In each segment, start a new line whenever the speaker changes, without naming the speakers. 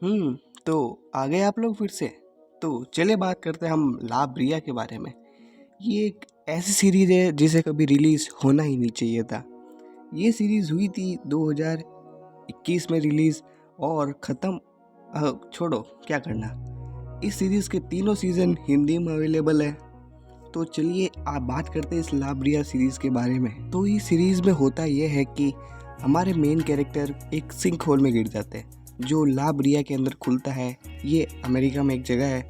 तो आ गए आप लोग फिर से। तो चलिए बात करते हैं हम ला ब्रिया के बारे में। ये एक ऐसी सीरीज है जिसे कभी रिलीज होना ही नहीं चाहिए था। ये सीरीज हुई थी 2021 में रिलीज और ख़त्म। छोड़ो, क्या करना। इस सीरीज के तीनों सीजन हिंदी में अवेलेबल है। तो चलिए आप बात करते हैं इस ला ब्रिया सीरीज के बारे में। तो इस सीरीज में होता यह है कि हमारे मेन कैरेक्टर एक सिंक होल में गिर जाते हैं जो ला ब्रिया के अंदर खुलता है। ये अमेरिका में एक जगह है,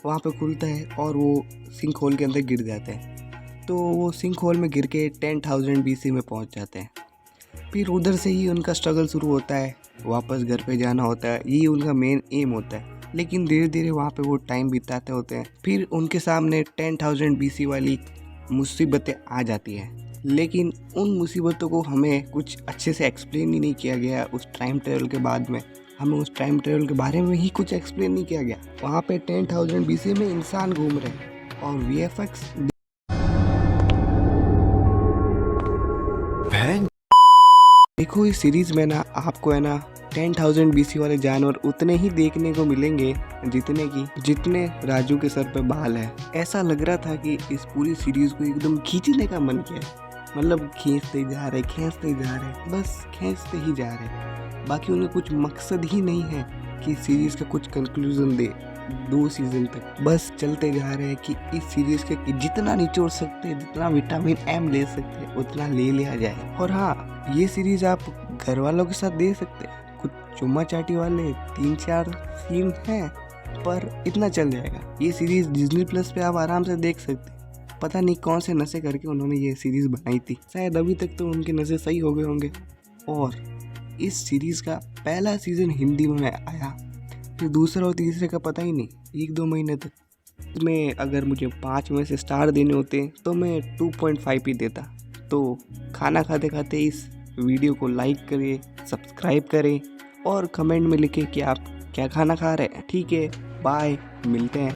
वहाँ पे खुलता है और वो सिंक होल के अंदर गिर जाते हैं। तो वो सिंक होल में गिर के 10,000 BC में पहुँच जाते हैं। फिर उधर से ही उनका स्ट्रगल शुरू होता है, वापस घर पे जाना होता है, यही उनका मेन एम होता है। लेकिन धीरे धीरे वहाँ पे वो टाइम बिताते होते हैं। फिर उनके सामने 10,000 BC वाली मुसीबतें आ जाती हैं। लेकिन उन मुसीबतों को हमें कुछ अच्छे से एक्सप्लेन ही नहीं किया गया। उस टाइम ट्रेवल के बाद में हमें उस टाइम ट्रेवल के बारे में ही कुछ एक्सप्लेन नहीं किया गया। वहाँ पे 10,000 BC में इंसान घूम रहे हैं और VFX देखो। इस सीरीज में ना आपको है ना 10,000 BC वाले जानवर उतने ही देखने को मिलेंगे जितने राजू के सर पे बाल है। ऐसा लग रहा था कि इस पूरी सीरीज को एकदम खींचने का मन किया, मतलब खींचते जा रहे, बस खींचते ही जा रहे। बाकी उन्हें कुछ मकसद ही नहीं है कि सीरीज का कुछ कंक्लूजन दे 2 सीजन तक। बस चलते जा रहे हैं कि इस सीरीज के जितना निचोड़ सकते हैं, जितना विटामिन M ले सकते हैं उतना ले लिया जाए। और हाँ, ये सीरीज आप घर वालों के साथ देख सकते हैं। कुछ चुम्मा चाटी वाले 3-4 सीन हैं पर इतना चल जाएगा। ये सीरीज डिज्नी प्लस पे आप आराम से देख सकते हैं। पता नहीं कौन से नशे करके उन्होंने ये सीरीज बनाई थी, शायद अभी तक तो उनके नशे सही हो गए होंगे। और इस सीरीज का पहला सीजन हिंदी में आया, फिर दूसरा और तीसरे का पता ही नहीं, 1-2 महीने तक। मैं अगर मुझे 5 में से स्टार देने होते तो मैं 2.5 ही देता। तो खाना खाते खाते इस वीडियो को लाइक करें, सब्सक्राइब करें और कमेंट में लिखें कि आप क्या खाना खा रहे हैं। ठीक है, बाय, मिलते हैं।